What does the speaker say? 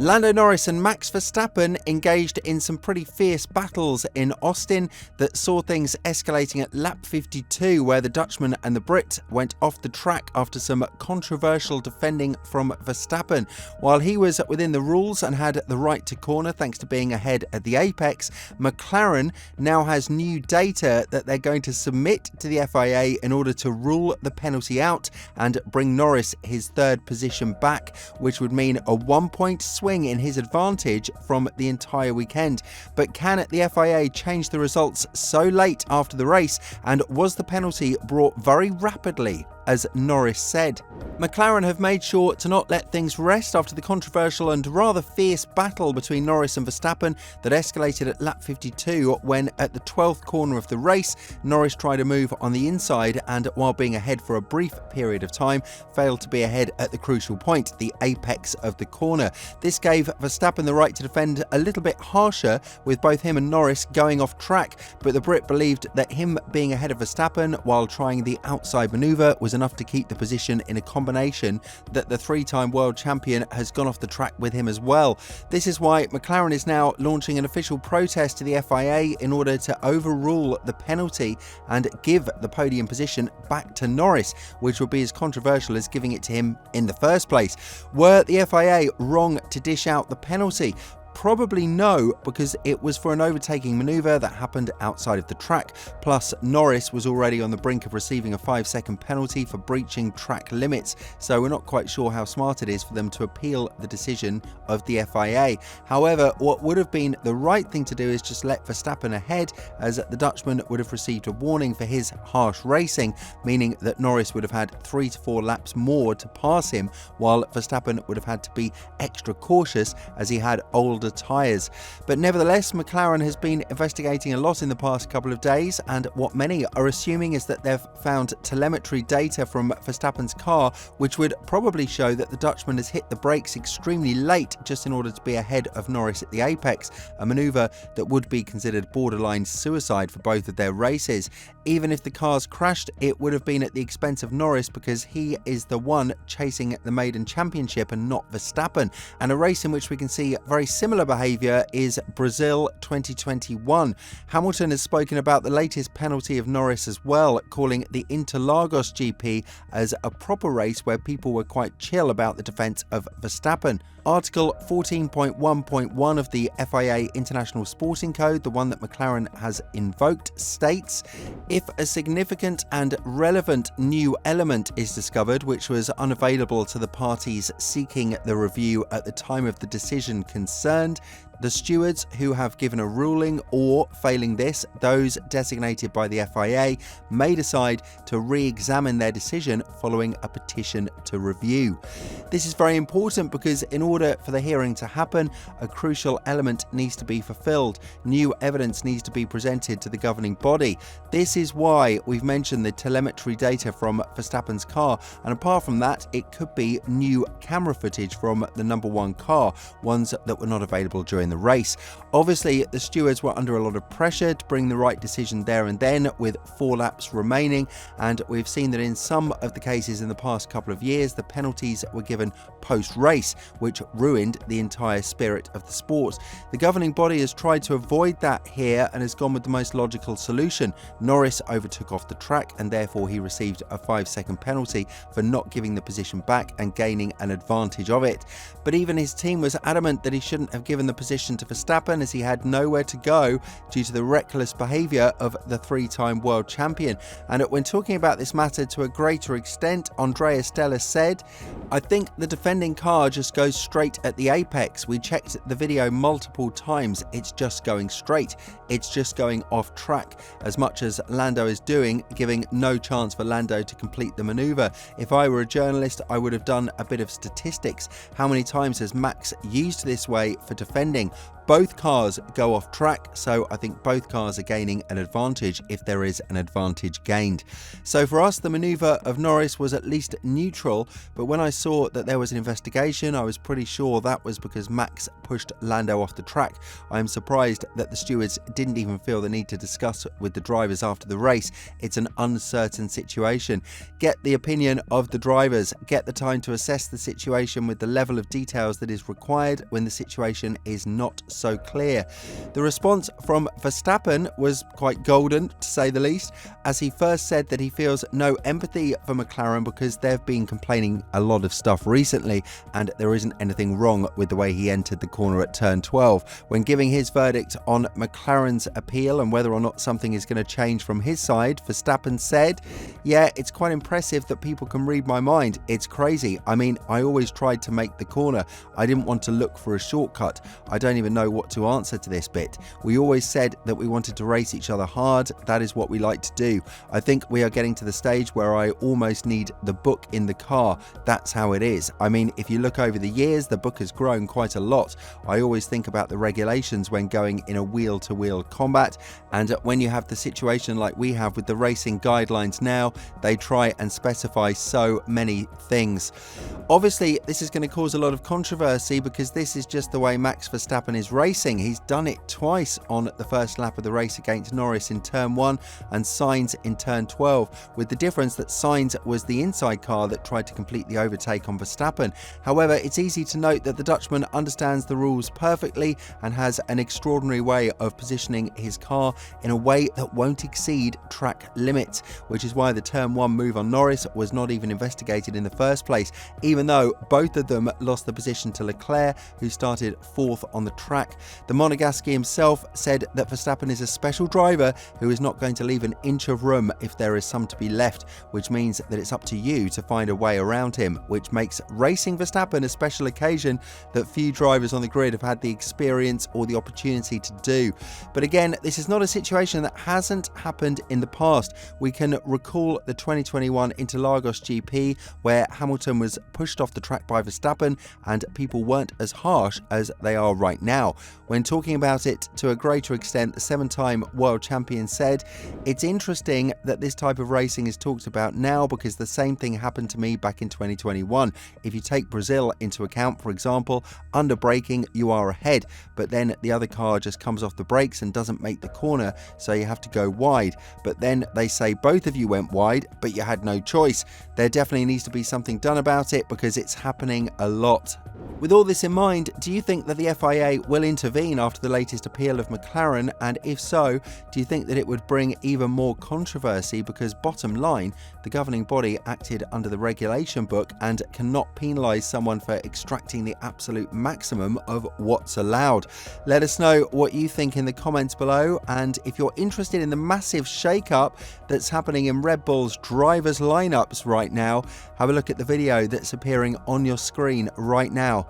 Lando Norris and Max Verstappen engaged in some pretty fierce battles in Austin that saw things escalating at lap 52, where the Dutchman and the Brit went off the track after some controversial defending from Verstappen. While he was within the rules and had the right to corner thanks to being ahead at the apex, McLaren now has new data that they're going to submit to the FIA in order to rule the penalty out and bring Norris his third position back, which would mean a 1-point swing in his advantage from the entire weekend. But can the FIA change the results so late after the race, and was the penalty brought very rapidly, as Norris said? McLaren have made sure to not let things rest after the controversial and rather fierce battle between Norris and Verstappen that escalated at lap 52 when, at the 12th corner of the race, Norris tried a move on the inside and, while being ahead for a brief period of time, failed to be ahead at the crucial point, the apex of the corner. This gave Verstappen the right to defend a little bit harsher, with both him and Norris going off track, but the Brit believed that him being ahead of Verstappen while trying the outside manoeuvre was enough to keep the position, in a combination that the three-time world champion has gone off the track with him as well. This is why McLaren is now launching an official protest to the FIA in order to overrule the penalty and give the podium position back to Norris, which would be as controversial as giving it to him in the first place. Were the FIA wrong to dish out the penalty? Probably no, because it was for an overtaking manoeuvre that happened outside of the track, plus Norris was already on the brink of receiving a 5-second penalty for breaching track limits, so we're not quite sure how smart it is for them to appeal the decision of the FIA. However, what would have been the right thing to do is just let Verstappen ahead, as the Dutchman would have received a warning for his harsh racing, meaning that Norris would have had 3 to 4 laps more to pass him, while Verstappen would have had to be extra cautious as he had older tyres. But nevertheless, McLaren has been investigating a lot in the past couple of days, and what many are assuming is that they've found telemetry data from Verstappen's car which would probably show that the Dutchman has hit the brakes extremely late just in order to be ahead of Norris at the apex, a manoeuvre that would be considered borderline suicide for both of their races. Even if the cars crashed, it would have been at the expense of Norris, because he is the one chasing the maiden championship and not Verstappen. And a race in which we can see very similar behaviour is Brazil 2021. Hamilton has spoken about the latest penalty of Norris as well, calling the Interlagos GP as a proper race where people were quite chill about the defence of Verstappen. Article 14.1.1 of the FIA International Sporting Code, the one that McLaren has invoked, states, if a significant and relevant new element is discovered which was unavailable to the parties seeking the review at the time of the decision concerned, the stewards who have given a ruling, or failing this, those designated by the FIA, may decide to re-examine their decision following a petition to review. This is very important because in order for the hearing to happen, a crucial element needs to be fulfilled. New evidence needs to be presented to the governing body. This is why we've mentioned the telemetry data from Verstappen's car, and apart from that, it could be new camera footage from the number one car, ones that were not available during the race. Obviously, the stewards were under a lot of pressure to bring the right decision there and then, with 4 laps remaining, and we've seen that in some of the cases in the past couple of years, the penalties were given post-race, which ruined the entire spirit of the sport. The governing body has tried to avoid that here and has gone with the most logical solution. Norris overtook off the track, and therefore he received a 5-second penalty for not giving the position back and gaining an advantage of it. But even his team was adamant that he shouldn't have given the position to Verstappen, as he had nowhere to go due to the reckless behaviour of the 3-time world champion. And when talking about this matter to a greater extent, Andrea Stella said, "I think the defending car just goes straight at the apex. We checked the video multiple times. It's just going straight. It's just going off track, as much as Lando is doing, giving no chance for Lando to complete the manoeuvre. If I were a journalist, I would have done a bit of statistics. How many times has Max used this way for defending? Both cars go off track, so I think both cars are gaining an advantage if there is an advantage gained. So for us, the manoeuvre of Norris was at least neutral, but when I saw that there was an investigation, I was pretty sure that was because Max pushed Lando off the track. I am surprised that the stewards didn't even feel the need to discuss with the drivers after the race. It's an uncertain situation. Get the opinion of the drivers, get the time to assess the situation with the level of details that is required when the situation is not so clear. The response from Verstappen was quite golden, to say the least, as he first said that he feels no empathy for McLaren because they've been complaining a lot of stuff recently and there isn't anything wrong with the way he entered the corner at turn 12. When giving his verdict on McLaren's appeal and whether or not something is going to change from his side, Verstappen said, "Yeah, it's quite impressive that people can read my mind. It's crazy. I mean, I always tried to make the corner. I didn't want to look for a shortcut. I don't even know what to answer to this bit. We always said that we wanted to race each other hard. That is what we like to do. I think we are getting to the stage where I almost need the book in the car. That's how it is. I mean, if you look over the years, the book has grown quite a lot. I always think about the regulations when going in a wheel-to-wheel combat, and when you have the situation like we have with the racing guidelines now, they try and specify so many things." Obviously, this is going to cause a lot of controversy because this is just the way Max Verstappen is racing. He's done it twice on the first lap of the race against Norris in turn 1 and Sainz in turn 12, with the difference that Sainz was the inside car that tried to complete the overtake on Verstappen. However, it's easy to note that the Dutchman understands the rules perfectly and has an extraordinary way of positioning his car in a way that won't exceed track limits, which is why the turn 1 move on Norris was not even investigated in the first place, even though both of them lost the position to Leclerc, who started 4th on the track. The Monegasque himself said that Verstappen is a special driver who is not going to leave an inch of room if there is some to be left, which means that it's up to you to find a way around him, which makes racing Verstappen a special occasion that few drivers on the grid have had the experience or the opportunity to do. But again, this is not a situation that hasn't happened in the past. We can recall the 2021 Interlagos GP where Hamilton was pushed off the track by Verstappen and people weren't as harsh as they are right now. When talking about it to a greater extent, the 7-time world champion said, "It's interesting that this type of racing is talked about now because the same thing happened to me back in 2021. If you take Brazil into account, for example, under braking you are ahead, but then the other car just comes off the brakes and doesn't make the corner, so you have to go wide. But then they say both of you went wide, but you had no choice. There definitely needs to be something done about it because it's happening a lot." With all this in mind, do you think that the FIA will intervene after the latest appeal of McLaren? And if so, do you think that it would bring even more controversy? Because bottom line, the governing body acted under the regulation book and cannot penalise someone for extracting the absolute maximum of what's allowed. Let us know what you think in the comments below, and if you're interested in the massive shake-up that's happening in Red Bull's drivers' lineups right now, have a look at the video that's appearing on your screen right now.